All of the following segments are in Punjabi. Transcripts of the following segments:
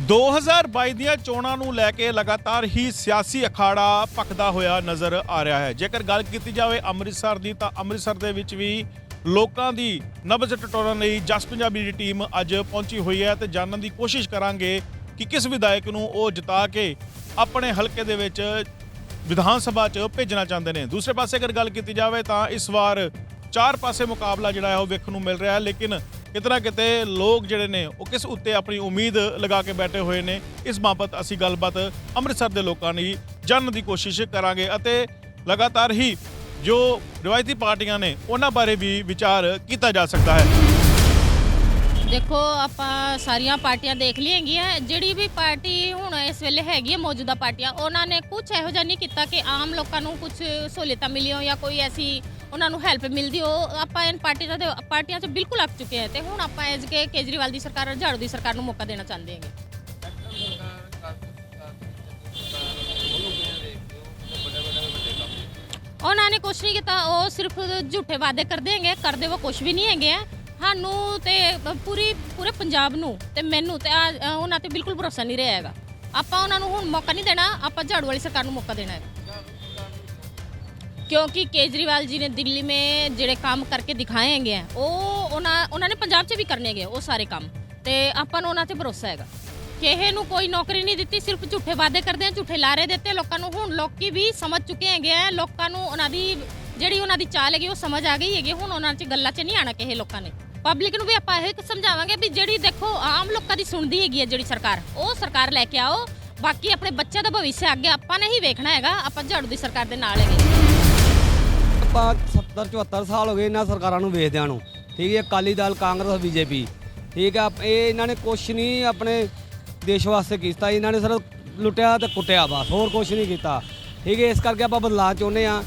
2022 ਦੀਆਂ ਚੋਣਾਂ ਨੂੰ ਲੈ ਕੇ ਲਗਾਤਾਰ ਹੀ ਸਿਆਸੀ ਅਖਾੜਾ ਭਖਦਾ ਹੋਇਆ ਨਜ਼ਰ ਆ ਰਿਹਾ ਹੈ। ਜੇਕਰ ਗੱਲ ਕੀਤੀ ਜਾਵੇ ਅੰਮ੍ਰਿਤਸਰ ਦੀ ਤਾਂ ਅੰਮ੍ਰਿਤਸਰ ਦੇ ਵਿੱਚ ਵੀ ਲੋਕਾਂ ਦੀ ਨਬਜ਼ ਟਟੋਰਨ ਲਈ ਜਸ ਪੰਜਾਬੀ ਦੀ ਟੀਮ ਅੱਜ ਪਹੁੰਚੀ ਹੋਈ ਹੈ ਤੇ ਜਾਣਨ ਦੀ ਕੋਸ਼ਿਸ਼ ਕਰਾਂਗੇ ਕਿ ਕਿਸ ਵਿਧਾਇਕ ਨੂੰ ਉਹ ਜਿਤਾ ਕੇ ਆਪਣੇ ਹਲਕੇ ਦੇ ਵਿੱਚ ਵਿਧਾਨ ਸਭਾ 'ਚ ਭੇਜਣਾ ਚਾਹੁੰਦੇ ਨੇ। ਦੂਸਰੇ ਪਾਸੇ ਅਗਰ ਗੱਲ ਕੀਤੀ ਜਾਵੇ ਤਾਂ ਇਸ ਵਾਰ ਚਾਰ ਪਾਸੇ ਮੁਕਾਬਲਾ ਜਿਹੜਾ ਹੈ ਉਹ ਵੇਖਣ ਨੂੰ ਮਿਲ ਰਿਹਾ ਹੈ, ਲੇਕਿਨ ਕਿਤਨਾ ਕਿਤੇ ਲੋਕ ਜਿਹੜੇ ਨੇ ਉਹ ਕਿਸ ਉੱਤੇ ਆਪਣੀ ਉਮੀਦ ਲਗਾ ਕੇ ਬੈਠੇ ਹੋਏ ਨੇ, ਇਸ ਬਾਬਤ ਅਸੀਂ ਗੱਲਬਾਤ ਅੰਮ੍ਰਿਤਸਰ ਦੇ ਲੋਕਾਂ ਦੀ ਜਾਣਨ ਦੀ ਕੋਸ਼ਿਸ਼ ਕਰਾਂਗੇ ਅਤੇ ਲਗਾਤਾਰ ਹੀ ਜੋ ਰਿਵਾਇਤੀ ਪਾਰਟੀਆਂ ਨੇ ਉਹਨਾਂ ਬਾਰੇ ਵੀ ਵਿਚਾਰ ਕੀਤਾ ਜਾ ਸਕਦਾ ਹੈ। देखो ਆਪਾਂ ਸਾਰੀਆਂ ਪਾਰਟੀਆਂ ਦੇਖ ਲਈ ਹੈਗੀਆਂ, ਜਿਹੜੀ ਵੀ ਪਾਰਟੀ ਹੁਣ ਇਸ ਵੇਲੇ ਹੈਗੀ ਹੈ ਮੌਜੂਦਾ ਪਾਰਟੀਆਂ, ਉਹਨਾਂ ਨੇ ਕੁਝ ਇਹੋ ਜਿਹਾ ਨਹੀਂ ਕੀਤਾ ਕਿ ਆਮ ਲੋਕਾਂ ਨੂੰ ਕੁਝ ਸਹੂਲਤਾਂ ਮਿਲੀਆਂ ਜਾਂ ਕੋਈ ਐਸੀ ਉਹਨਾਂ ਨੂੰ ਹੈਲਪ ਮਿਲਦੀ ਹੋ। ਆਪਾਂ ਇਨ ਪਾਰਟੀਆਂ 'ਚ ਬਿਲਕੁਲ ਅੱਕ ਚੁੱਕੇ ਹਾਂ ਤੇ ਹੁਣ ਆਪਾਂ ਐਜ ਕੇ ਕੇਜਰੀਵਾਲ ਦੀ ਸਰਕਾਰ, ਝਾੜੂ ਦੀ ਸਰਕਾਰ ਨੂੰ ਮੌਕਾ ਦੇਣਾ ਚਾਹੁੰਦੇ ਹੈਗੇ। ਉਹਨਾਂ ਨੇ ਕੁਝ ਨਹੀਂ ਕੀਤਾ, ਉਹ ਸਿਰਫ ਝੂਠੇ ਵਾਅਦੇ ਕਰਦੇ ਹੈਗੇ, ਕਰਦੇ ਉਹ ਕੁਝ ਵੀ ਨਹੀਂ ਹੈਗੇ ਆ। ਸਾਨੂੰ ਤੇ ਪੂਰੇ ਪੰਜਾਬ ਨੂੰ ਤੇ ਮੈਨੂੰ ਤੇ ਉਹਨਾਂ ਤੇ ਬਿਲਕੁਲ ਭਰੋਸਾ ਨਹੀਂ ਰਿਹਾ ਹੈਗਾ। ਆਪਾਂ ਉਹਨਾਂ ਨੂੰ ਹੁਣ ਮੌਕਾ ਨਹੀਂ ਦੇਣਾ, ਆਪਾਂ ਝਾੜੂ ਵਾਲੀ ਸਰਕਾਰ ਨੂੰ ਮੌਕਾ ਦੇਣਾ ਹੈ, क्योंकि केजरीवाल जी ने दिल्ली में ਜਿਹੜੇ ਕੰਮ ਕਰਕੇ ਦਿਖਾਏ ਹੈਗੇ ਆ ਉਹ ਉਹਨਾਂ ਨੇ ਪੰਜਾਬ 'ਚ ਵੀ ਕਰਨੇ ਹੈਗੇ ਉਹ ਸਾਰੇ ਕੰਮ, ਤੇ ਆਪਾਂ ਨੂੰ ਉਹਨਾਂ ਤੇ ਭਰੋਸਾ ਹੈਗਾ। ਕਿਸੇ ਨੂੰ ਕੋਈ ਨੌਕਰੀ ਨਹੀਂ ਦਿੱਤੀ, ਸਿਰਫ ਝੂਠੇ ਵਾਅਦੇ ਕਰਦੇ ਆ, ਝੂਠੇ ਲਾਰੇ ਦਿੱਤੇ ਲੋਕਾਂ ਨੂੰ। ਹੁਣ ਲੋਕੀ ਵੀ ਸਮਝ ਚੁੱਕੇ ਹੈਗੇ ਆ, ਲੋਕਾਂ ਨੂੰ ਉਹਨਾਂ ਦੀ ਜਿਹੜੀ ਉਹਨਾਂ ਦੀ ਚਾਲ ਹੈਗੀ ਉਹ ਸਮਝ ਆ ਗਈ ਹੈਗੀ। ਹੁਣ ਉਹਨਾਂ 'ਚ ਗੱਲਾਂ 'ਚ ਨਹੀਂ ਆਣਾ ਕਿਸੇ ਲੋਕਾਂ ਨੇ। ਪਬਲਿਕ ਨੂੰ ਵੀ ਆਪਾਂ ਇਹ ਸਮਝਾਵਾਂਗੇ ਵੀ ਜਿਹੜੀ ਦੇਖੋ ਆਮ ਲੋਕਾਂ ਦੀ ਸੁਣਦੀ ਹੈਗੀ ਹੈ ਜਿਹੜੀ ਸਰਕਾਰ, ਉਹ ਸਰਕਾਰ ਲੈ ਕੇ ਆਓ। ਬਾਕੀ ਆਪਣੇ ਬੱਚਿਆਂ ਦਾ ਭਵਿੱਖ ਅੱਗੇ ਆਪਾਂ ਨੇ ਹੀ ਵੇਖਣਾ ਹੈਗਾ। ਆਪਾਂ ਝਾੜੂ ਦੀ ਸਰਕਾਰ ਦੇ ਨਾਲ ਹੈਗੇ। ਆਪਾਂ 70-74 ਸਾਲ ਹੋ ਗਏ ਇਹਨਾਂ ਸਰਕਾਰਾਂ ਨੂੰ ਵੇਖਦਿਆਂ ਨੂੰ, ਠੀਕ ਹੈ। ਅਕਾਲੀ ਦਲ, ਕਾਂਗਰਸ, ਬੀਜੇਪੀ, ਠੀਕ ਹੈ। ਇਹ ਇਹਨਾਂ ਨੇ ਕੁਛ ਨਹੀਂ ਆਪਣੇ ਦੇਸ਼ ਵਾਸਤੇ ਕੀਤਾ, ਇਹਨਾਂ ਨੇ ਸਿਰਫ ਲੁੱਟਿਆ ਤੇ ਕੁੱਟਿਆ, ਬਸ ਹੋਰ ਕੁਛ ਨਹੀਂ ਕੀਤਾ, ਠੀਕ ਹੈ। ਇਸ ਕਰਕੇ ਆਪਾਂ ਬਦਲਾਅ ਚਾਹੁੰਦੇ ਹਾਂ,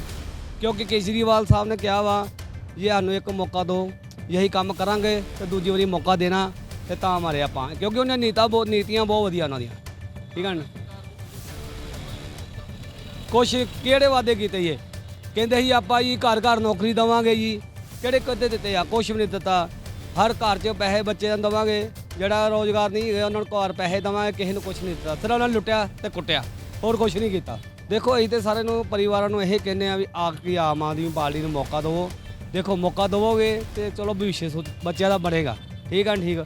ਕਿਉਂਕਿ ਕੇਜਰੀਵਾਲ ਸਾਹਿਬ ਨੇ ਕਿਹਾ ਵਾ ਜੇ ਸਾਨੂੰ ਇੱਕ ਮੌਕਾ ਦਿਓ, ਇਹੀ ਕੰਮ ਕਰਾਂਗੇ ਤੇ ਦੂਜੀ ਵਾਰੀ ਮੌਕਾ ਦੇਣਾ ਤੇ ਤਾਂ ਮਾਰੇ ਆਪਾਂ, ਕਿਉਂਕਿ ਉਹਨਾਂ ਨੀਤੀਆਂ ਬਹੁਤ ਵਧੀਆ ਉਹਨਾਂ ਦੀਆਂ, ਠੀਕ ਹੈ ਨਾ। ਕੁਛ ਕਿਹੜੇ ਵਾਅਦੇ ਕੀਤੇ ਜੀ, ਕਹਿੰਦੇ ਸੀ ਆਪਾਂ ਜੀ ਘਰ ਘਰ ਨੌਕਰੀ ਦੇਵਾਂਗੇ ਜੀ, ਕਿਹੜੇ ਕਦੇ ਦਿੱਤੇ ਆ? ਕੁਛ ਵੀ ਨਹੀਂ ਦਿੱਤਾ। ਹਰ ਘਰ 'ਚ ਪੈਸੇ ਬੱਚੇ ਨੂੰ ਦੇਵਾਂਗੇ, ਜਿਹੜਾ ਰੋਜ਼ਗਾਰ ਨਹੀਂ ਹੈਗਾ ਉਹਨਾਂ ਨੂੰ ਘਰ ਪੈਸੇ ਦੇਵਾਂਗੇ, ਕਿਸੇ ਨੂੰ ਕੁਛ ਨਹੀਂ ਦਿੱਤਾ। ਸਿਰਫ ਉਹਨਾਂ ਨੇ ਲੁੱਟਿਆ ਤੇ ਕੁੱਟਿਆ, ਹੋਰ ਕੁਛ ਨਹੀਂ ਕੀਤਾ। ਦੇਖੋ ਅਸੀਂ ਤੇ ਸਾਰਿਆਂ ਨੂੰ ਪਰਿਵਾਰਾਂ ਨੂੰ ਇਹ ਕਹਿੰਦੇ ਆ ਵੀ ਆਮ ਆਦਮੀ ਪਾਰਟੀ ਨੂੰ ਮੌਕਾ ਦਿਓ। ਦੇਖੋ ਮੌਕਾ ਦੇਵੋਗੇ ਤੇ ਚਲੋ ਭਵਿੱਖ ਬੱਚਿਆਂ ਦਾ ਬਣੇਗਾ, ਠੀਕ ਹੈ ਠੀਕ।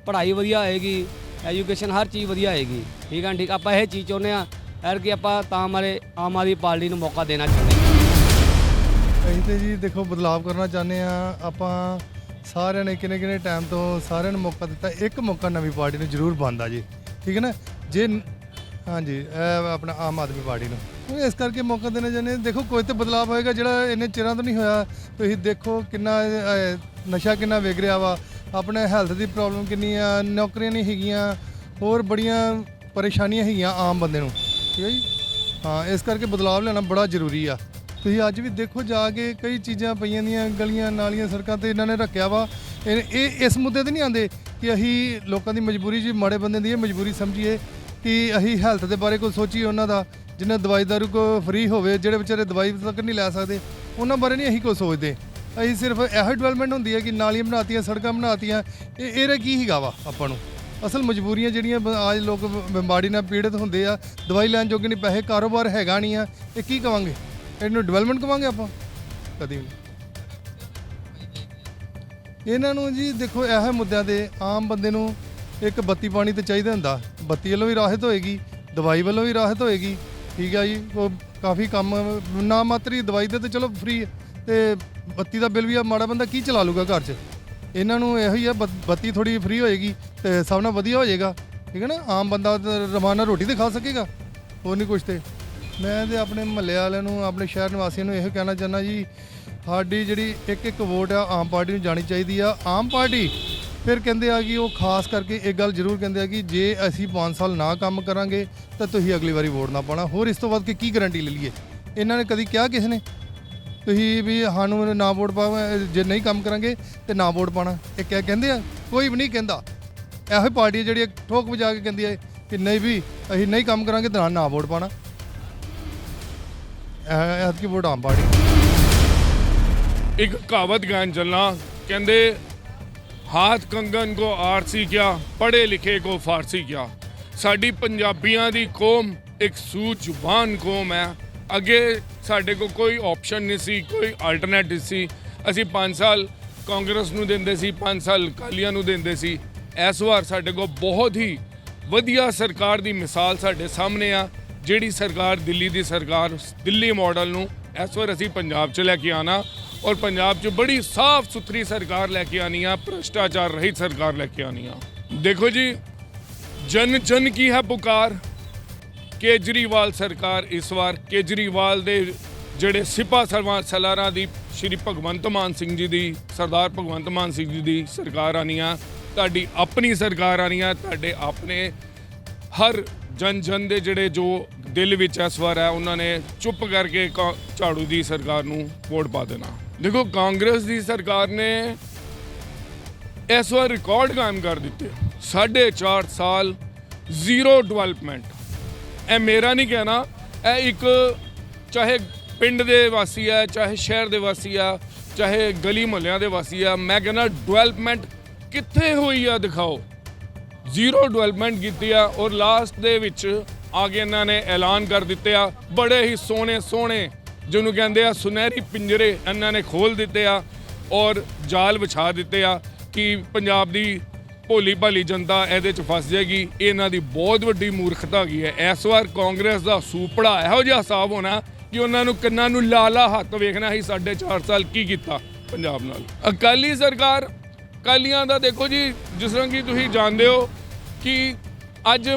ਪੜ੍ਹਾਈ ਵਧੀਆ ਹੋਏਗੀ, ਐਜੂਕੇਸ਼ਨ ਹਰ ਚੀਜ਼ ਵਧੀਆ ਹੋਏਗੀ, ਠੀਕ ਹੈ ਠੀਕ। ਆਪਾਂ ਇਹ ਚੀਜ਼ ਚਾਹੁੰਦੇ ਹਾਂ ਐਰ ਕਿ ਆਪਾਂ ਤਾਂ ਮਾਰੇ ਆਮ ਆਦਮੀ ਪਾਰਟੀ ਨੂੰ ਮੌਕਾ ਦੇਣਾ ਚਾਹੁੰਦੇ ਹਾਂ। ਅਸੀਂ ਤਾਂ ਜੀ ਦੇਖੋ ਬਦਲਾਵ ਕਰਨਾ ਚਾਹੁੰਦੇ ਹਾਂ। ਆਪਾਂ ਸਾਰਿਆਂ ਨੇ ਕਿੰਨੇ ਟਾਈਮ ਤੋਂ ਸਾਰਿਆਂ ਨੂੰ ਮੌਕਾ ਦਿੱਤਾ, ਇੱਕ ਮੌਕਾ ਨਵੀਂ ਪਾਰਟੀ ਨੂੰ ਜ਼ਰੂਰ ਬਣਦਾ ਜੀ, ਠੀਕ ਹੈ ਨਾ। ਜੇ ਹਾਂਜੀ ਇਹ ਆਪਣਾ ਆਮ ਆਦਮੀ ਪਾਰਟੀ ਨੂੰ ਇਸ ਕਰਕੇ ਮੌਕਾ ਦੇਣਾ ਚਾਹੁੰਦੇ ਹਾਂ। ਦੇਖੋ ਕੋਈ ਤਾਂ ਬਦਲਾਵ ਹੋਏਗਾ ਜਿਹੜਾ ਇੰਨੇ ਚਿਰਾਂ ਤੋਂ ਨਹੀਂ ਹੋਇਆ। ਤੁਸੀਂ ਦੇਖੋ ਕਿੰਨਾ ਨਸ਼ਾ ਕਿੰਨਾ ਵਿਕ ਰਿਹਾ ਵਾ, ਆਪਣੇ ਹੈਲਥ ਦੀ ਪ੍ਰੋਬਲਮ ਕਿੰਨੀ ਆ, ਨੌਕਰੀਆਂ ਨਹੀਂ ਹੈਗੀਆਂ, ਹੋਰ ਬੜੀਆਂ ਪਰੇਸ਼ਾਨੀਆਂ ਹੈਗੀਆਂ ਆਮ ਬੰਦੇ ਨੂੰ, ਠੀਕ ਹੈ ਜੀ। ਹਾਂ ਇਸ ਕਰਕੇ ਬਦਲਾਵ ਲੈਣਾ ਬੜਾ ਜ਼ਰੂਰੀ ਆ। ਤੁਸੀਂ ਅੱਜ ਵੀ ਦੇਖੋ ਜਾ ਕੇ ਕਈ ਚੀਜ਼ਾਂ ਪਈਆਂ ਦੀਆਂ ਗਲੀਆਂ ਨਾਲੀਆਂ ਸੜਕਾਂ ਤੇ ਇਹਨਾਂ ਨੇ ਰੱਖਿਆ ਵਾ। ਇਹ ਇਸ ਮੁੱਦੇ ਤੇ ਨਹੀਂ ਆਉਂਦੇ ਕਿ ਅਸੀਂ ਲੋਕਾਂ ਦੀ ਮਜਬੂਰੀ ਜੀ, ਮਾੜੇ ਬੰਦੇ ਦੀ ਇਹ ਮਜਬੂਰੀ ਸਮਝੀਏ ਕਿ ਅਸੀਂ ਹੈਲਥ ਦੇ ਬਾਰੇ ਕੋਈ ਸੋਚੀਏ। ਉਹਨਾਂ ਦਾ ਜਿਹਨਾਂ ਦਵਾਈ ਦਾਰੂ ਕੋ ਫ੍ਰੀ ਹੋਵੇ, ਜਿਹੜੇ ਵਿਚਾਰੇ ਦਵਾਈ ਤੱਕ ਨਹੀਂ ਲੈ ਸਕਦੇ, ਉਹਨਾਂ ਬਾਰੇ ਨਹੀਂ ਅਸੀਂ ਕੋਈ ਸੋਚਦੇ। ਅਸੀਂ ਸਿਰਫ ਇਹੋ ਡਿਵੈਲਪਮੈਂਟ ਹੁੰਦੀ ਹੈ ਕਿ ਨਾਲੀਆਂ ਬਣਾਤੀਆਂ, ਸੜਕਾਂ ਬਣਾਤੀਆਂ, ਇਹਦਾ ਕੀ ਹੈਗਾ ਵਾ ਆਪਾਂ ਨੂੰ। ਅਸਲ ਮਜਬੂਰੀਆਂ ਜਿਹੜੀਆਂ ਅੱਜ ਲੋਕ ਬਿਮਾਰੀ ਨਾਲ ਪੀੜਤ ਹੁੰਦੇ ਆ, ਦਵਾਈ ਲੈਣ ਜੋਗੇ ਨਹੀਂ, ਪੈਸੇ ਕਾਰੋਬਾਰ ਹੈਗਾ ਨਹੀਂ ਆ, ਇਹ ਕੀ ਕਵਾਂਗੇ? ਇਹਨੂੰ ਡਿਵੈਲਪਮੈਂਟ ਕਵਾਂਗੇ ਆਪਾਂ? ਕਦੀ ਵੀ ਇਹਨਾਂ ਨੂੰ ਜੀ ਦੇਖੋ ਇਹੋ ਮੁੱਦਿਆਂ ਤੇ ਆਮ ਬੰਦੇ ਨੂੰ ਇੱਕ ਬੱਤੀ ਪਾਣੀ ਤੇ ਚਾਹੀਦਾ ਹੁੰਦਾ। ਬੱਤੀ ਵੱਲੋਂ ਵੀ ਰਾਹਤ ਹੋਏਗੀ, ਦਵਾਈ ਵੱਲੋਂ ਵੀ ਰਾਹਤ ਹੋਏਗੀ, ਠੀਕ ਆ ਜੀ। ਉਹ ਕਾਫੀ ਕੰਮ ਨਾ ਮਾਤਰੀ ਦਵਾਈ ਦੇ ਤੇ ਚਲੋ ਫ੍ਰੀ ਹੈ, ਤੇ ਬੱਤੀ ਦਾ ਬਿੱਲ ਵੀ ਆ ਮਾੜਾ ਬੰਦਾ ਕੀ ਚਲਾ ਲੂਗਾ ਘਰ 'ਚ। ਇਹਨਾਂ ਨੂੰ ਇਹੋ ਹੀ ਆ ਬੱਤੀ ਥੋੜ੍ਹੀ ਫ੍ਰੀ ਹੋਏਗੀ ਤੇ ਸਭ ਨਾਲ ਵਧੀਆ ਹੋ ਜਾਏਗਾ, ਠੀਕ ਹੈ ਨਾ। ਆਮ ਬੰਦਾ ਰਮਾਨ ਨਾਲ ਰੋਟੀ ਤੇ ਖਾ ਸਕੇਗਾ, ਹੋਰ ਨਹੀਂ ਕੁਛ। ਤੇ ਮੈਂ ਤੇ ਆਪਣੇ ਮਹੱਲੇ ਵਾਲਿਆਂ ਨੂੰ, ਆਪਣੇ ਸ਼ਹਿਰ ਨਿਵਾਸੀਆਂ ਨੂੰ ਇਹੋ ਕਹਿਣਾ ਚਾਹੁੰਦਾ ਜੀ, ਸਾਡੀ ਜਿਹੜੀ ਇੱਕ ਵੋਟ ਆ ਆਮ ਪਾਰਟੀ ਨੂੰ ਜਾਣੀ ਚਾਹੀਦੀ ਆ। ਆਮ ਪਾਰਟੀ ਫਿਰ ਕਹਿੰਦੇ ਆ ਕਿ ਉਹ ਖਾਸ ਕਰਕੇ ਇੱਕ ਗੱਲ ਜ਼ਰੂਰ ਕਹਿੰਦੇ ਆ ਕਿ ਜੇ ਅਸੀਂ 5 ਸਾਲ ਨਾ ਕੰਮ ਕਰਾਂਗੇ ਤਾਂ ਤੁਸੀਂ ਅਗਲੀ ਵਾਰੀ ਵੋਟ ਨਾ ਪਾਉਣਾ। ਹੋਰ ਇਸ ਤੋਂ ਵੱਧ ਕੀ ਗਾਰੰਟੀ ਲੈ ਲਈਏ? ਇਹਨਾਂ ਨੇ ਕਦੀ ਕਿਹਾ ਕਿਸੇ ਨੇ ਤੁਸੀਂ ਵੀ ਸਾਨੂੰ ਨਾ ਵੋਟ ਪਾਓ, ਜੇ ਨਹੀਂ ਕੰਮ ਕਰਾਂਗੇ ਤੇ ਨਾ ਵੋਟ ਪਾਉਣਾ? ਇਹ ਕਹਿੰਦੇ ਆ? ਕੋਈ ਵੀ ਨਹੀਂ ਕਹਿੰਦਾ। ਇਹੋ ਪਾਰਟੀ ਜਿਹੜੀ ਠੋਕ ਵਜਾ ਕੇ ਕਹਿੰਦੀ ਹੈ ਕਿ ਨਹੀਂ ਵੀ ਅਸੀਂ ਨਹੀਂ ਕੰਮ ਕਰਾਂਗੇ ਤਾਂ ਨਾ ਵੋਟ ਪਾਉਣਾ। ਐਤਕੀ ਵੋਟ ਆਮ ਪਾਰਟੀ। एक कहावत गान चलना कहते हाथ कंगन को आरसी क्या, पढ़े लिखे को फारसी क्या। ਸਾਡੀ ਪੰਜਾਬੀਆਂ ਦੀ ਕੌਮ ਇੱਕ ਸੂਝਵਾਨ ਕੌਮ ਹੈ। ਅੱਗੇ ਸਾਡੇ ਕੋਲ ਕੋਈ ਆਪਸ਼ਨ ਨਹੀਂ ਸੀ, ਕੋਈ ਆਲਟਰਨੇਟਿਵ ਸੀ। ਅਸੀਂ 5 ਸਾਲ ਕਾਂਗਰਸ ਨੂੰ ਦਿੰਦੇ ਸੀ, 5 ਸਾਲ ਅਕਾਲੀਆਂ ਨੂੰ ਦਿੰਦੇ ਸੀ। ਇਸ ਵਾਰ ਸਾਡੇ ਕੋਲ ਬਹੁਤ ਹੀ ਵਧੀਆ ਸਰਕਾਰ ਦੀ ਮਿਸਾਲ ਸਾਡੇ ਸਾਹਮਣੇ ਆ, ਜਿਹੜੀ ਸਰਕਾਰ ਦਿੱਲੀ ਦੀ ਸਰਕਾਰ, ਦਿੱਲੀ ਮਾਡਲ ਨੂੰ ਇਸ ਵਾਰ ਅਸੀਂ ਪੰਜਾਬ 'ਚ ਲੈ ਕੇ ਆਣਾ ਔਰ ਪੰਜਾਬ 'ਚ ਬੜੀ ਸਾਫ਼ ਸੁਥਰੀ ਸਰਕਾਰ ਲੈ ਕੇ ਆਣੀ ਆ, ਭ੍ਰਿਸ਼ਟਾਚਾਰ ਰਹਿਤ ਸਰਕਾਰ ਲੈ ਕੇ ਆਣੀ ਆ। ਦੇਖੋ ਜੀ, ਜਨ ਜਨ ਕੀ ਹੈ ਪੁਕਾਰ। ਕੇਜਰੀਵਾਲ ਸਰਕਾਰ ਇਸ ਵਾਰ ਕੇਜਰੀਵਾਲ ਦੇ ਜਿਹੜੇ ਸਿਪਾਹ ਸਲਾਰਾਂ ਦੀ ਸ਼੍ਰੀ ਭਗਵੰਤ ਮਾਨ ਸਿੰਘ ਜੀ ਦੀ, ਸਰਦਾਰ ਭਗਵੰਤ ਮਾਨ ਸਿੰਘ ਜੀ ਦੀ ਸਰਕਾਰ ਆਣੀ ਆ, ਤੁਹਾਡੀ ਆਪਣੀ ਸਰਕਾਰ ਆਣੀ ਆ। ਤੁਹਾਡੇ ਆਪਣੇ ਹਰ ਜਨ ਜਨ ਦੇ ਜਿਹੜੇ ਜੋ ਦਿਲ ਵਿੱਚ ਇਸ ਵਾਰ ਹੈ, ਉਹਨਾਂ ਨੇ ਚੁੱਪ ਕਰਕੇ ਝਾੜੂ ਦੀ ਸਰਕਾਰ ਨੂੰ ਵੋਟ ਪਾ ਦੇਣਾ। ਦੇਖੋ, ਕਾਂਗਰਸ ਦੀ ਸਰਕਾਰ ਨੇ ਇਸ ਵਾਰ ਰਿਕਾਰਡ ਕਾਇਮ ਕਰ ਦਿੱਤੇ। 4.5 ਸਾਲ ਜ਼ੀਰੋ ਡਿਵੈਲਪਮੈਂਟ। ਇਹ ਮੇਰਾ ਨਹੀਂ ਕਹਿਣਾ, ਇਹ ਇੱਕ ਚਾਹੇ ਪਿੰਡ ਦੇ ਵਾਸੀ ਆ, ਚਾਹੇ ਸ਼ਹਿਰ ਦੇ ਵਾਸੀ ਆ, ਚਾਹੇ ਗਲੀ ਮੁਹੱਲਿਆਂ ਦੇ ਵਾਸੀ ਆ, ਮੈਂ ਕਹਿੰਦਾ ਡਿਵੈਲਪਮੈਂਟ ਕਿੱਥੇ ਹੋਈ ਆ ਦਿਖਾਓ। ਜ਼ੀਰੋ ਡਿਵੈਲਪਮੈਂਟ ਕੀਤੀ ਆ ਔਰ ਲਾਸਟ ਦੇ ਵਿੱਚ ਆ ਕੇ ਇਹਨਾਂ ਨੇ ਐਲਾਨ ਕਰ ਦਿੱਤੇ ਆ, ਬੜੇ ਹੀ ਸੋਹਣੇ ਸੋਹਣੇ ਜਿਹਨੂੰ ਕਹਿੰਦੇ ਆ ਸੁਨਹਿਰੀ ਪਿੰਜਰੇ ਇਹਨਾਂ ਨੇ ਖੋਲ੍ਹ ਦਿੱਤੇ ਆ ਔਰ ਜਾਲ ਵਿਛਾ ਦਿੱਤੇ ਆ ਕਿ ਪੰਜਾਬ ਦੀ ਭੋਲੀ ਭਾਲੀ ਜਨਤਾ ਇਹਦੇ 'ਚ ਫਸ ਜਾਏਗੀ। ਇਹਨਾਂ ਦੀ ਬਹੁਤ ਵੱਡੀ ਮੂਰਖਤਾ ਹੈਗੀ ਹੈ। ਇਸ ਵਾਰ ਕਾਂਗਰਸ ਦਾ ਸੂਪੜਾ ਇਹੋ ਜਿਹਾ ਹਿਸਾਬ ਹੋਣਾ ਕਿ ਉਹਨਾਂ ਨੂੰ ਕੰਨਾਂ ਨੂੰ ਲਾਲਾ ਹੱਥ ਵੇਖਣਾ ਸੀ 4.5 ਸਾਲ ਕੀ ਕੀਤਾ ਪੰਜਾਬ ਨਾਲ। ਅਕਾਲੀ ਸਰਕਾਰ, ਅਕਾਲੀਆਂ ਦਾ ਦੇਖੋ ਜੀ, ਜਿਸ ਤਰ੍ਹਾਂ ਕਿ ਤੁਸੀਂ ਜਾਣਦੇ ਹੋ ਕਿ ਅੱਜ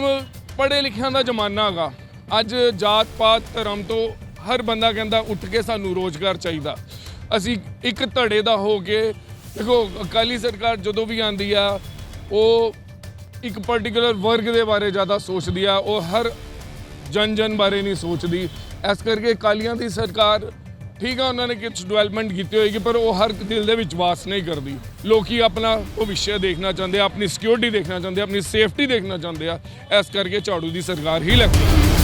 ਪੜ੍ਹੇ ਲਿਖਿਆਂ ਦਾ ਜ਼ਮਾਨਾ ਹੈਗਾ। ਅੱਜ ਜਾਤ ਪਾਤ ਧਰਮ ਤੋਂ ਹਰ ਬੰਦਾ ਕਹਿੰਦਾ ਉੱਠ ਕੇ ਸਾਨੂੰ ਰੋਜ਼ਗਾਰ ਚਾਹੀਦਾ। ਅਸੀਂ ਇੱਕ ਧੜੇ ਦਾ ਹੋ ਕੇ ਦੇਖੋ, ਅਕਾਲੀ ਸਰਕਾਰ ਜਦੋਂ ਵੀ ਆਉਂਦੀ ਆ ਉਹ ਇੱਕ ਪਾਰਟਿਕੂਲਰ ਵਰਗ ਦੇ ਬਾਰੇ ਜ਼ਿਆਦਾ ਸੋਚਦੀ ਆ, ਉਹ ਹਰ ਜਨ ਜਨ ਬਾਰੇ ਨਹੀਂ ਸੋਚਦੀ। ਇਸ ਕਰਕੇ ਅਕਾਲੀਆਂ ਦੀ ਸਰਕਾਰ ਠੀਕ ਆ, ਉਹਨਾਂ ਨੇ ਕੁਝ ਡਿਵੈਲਪਮੈਂਟ ਕੀਤੀ ਹੋਏਗੀ, ਪਰ ਉਹ ਹਰ ਦਿਲ ਦੇ ਵਿੱਚ ਵਾਸ ਨਹੀਂ ਕਰਦੀ। ਲੋਕੀ ਆਪਣਾ ਭਵਿੱਖ ਦੇਖਣਾ ਚਾਹੁੰਦੇ ਆ, ਆਪਣੀ ਸਿਕਿਉਰਿਟੀ ਦੇਖਣਾ ਚਾਹੁੰਦੇ ਆ, ਆਪਣੀ ਸੇਫਟੀ ਦੇਖਣਾ ਚਾਹੁੰਦੇ ਆ। ਇਸ ਕਰਕੇ ਝਾੜੂ ਦੀ ਸਰਕਾਰ ਹੀ ਲੱਗਦੀ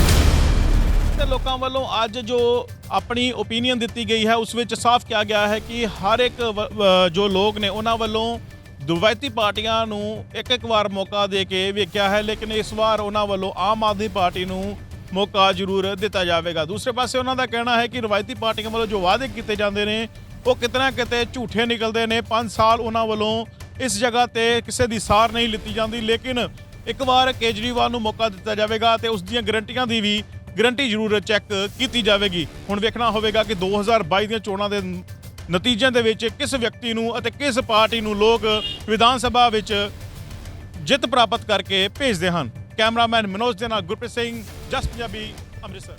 ਤੇ ਲੋਕਾਂ ਵੱਲੋਂ ਅੱਜ ਜੋ ਆਪਣੀ ਓਪੀਨੀਅਨ ਦਿੱਤੀ ਗਈ ਹੈ, ਉਸ ਵਿੱਚ ਸਾਫ਼ ਕਿਹਾ ਗਿਆ ਹੈ ਕਿ ਹਰ ਇੱਕ ਜੋ ਲੋਕ ਨੇ ਉਹਨਾਂ ਵੱਲੋਂ ਰਵਾਇਤੀ ਪਾਰਟੀਆਂ ਨੂੰ ਇੱਕ ਵਾਰ ਮੌਕਾ ਦੇ ਕੇ ਵੇਖਿਆ ਹੈ, ਲੇਕਿਨ ਇਸ ਵਾਰ ਉਹਨਾਂ ਵੱਲੋਂ ਆਮ ਆਦਮੀ ਪਾਰਟੀ ਨੂੰ ਮੌਕਾ ਜ਼ਰੂਰ ਦਿੱਤਾ ਜਾਵੇਗਾ। ਦੂਸਰੇ ਪਾਸੇ ਉਹਨਾਂ ਦਾ ਕਹਿਣਾ ਹੈ ਕਿ ਰਵਾਇਤੀ ਪਾਰਟੀਆਂ ਵੱਲੋਂ ਜੋ ਵਾਅਦੇ ਕੀਤੇ ਜਾਂਦੇ ਨੇ ਉਹ ਕਿਤੇ ਨਾ ਕਿਤੇ ਝੂਠੇ ਨਿਕਲਦੇ ਨੇ। 5 ਸਾਲ ਉਹਨਾਂ ਵੱਲੋਂ ਇਸ ਜਗ੍ਹਾ ਤੇ ਕਿਸੇ ਦੀ ਸਾਰ ਨਹੀਂ ਲਿੱਤੀ ਜਾਂਦੀ, ਲੇਕਿਨ ਇੱਕ ਵਾਰ ਕੇਜਰੀਵਾਲ ਨੂੰ ਮੌਕਾ ਦਿੱਤਾ ਜਾਵੇਗਾ ਤੇ ਉਸ ਦੀਆਂ ਗਰੰਟੀਆਂ ਦੀ ਵੀ ਗਰੰਟੀ ਜ਼ਰੂਰ ਚੈੱਕ ਕੀਤੀ ਜਾਵੇਗੀ। ਹੁਣ ਵੇਖਣਾ ਹੋਵੇਗਾ ਕਿ 2022 ਦੀਆਂ ਚੋਣਾਂ ਦੇ ਨਤੀਜਿਆਂ ਦੇ ਵਿੱਚ ਕਿਸ ਵਿਅਕਤੀ ਨੂੰ ਅਤੇ ਕਿਸ ਪਾਰਟੀ ਨੂੰ ਲੋਕ ਵਿਧਾਨ ਸਭਾ ਵਿੱਚ ਜਿੱਤ ਪ੍ਰਾਪਤ ਕਰਕੇ ਭੇਜਦੇ ਹਨ। ਕੈਮਰਾਮੈਨ ਮਨੋਜ ਦੇ ਨਾਲ ਗੁਰਪ੍ਰੀਤ ਸਿੰਘ, ਜਸ ਪੰਜਾਬੀ, ਅੰਮ੍ਰਿਤਸਰ।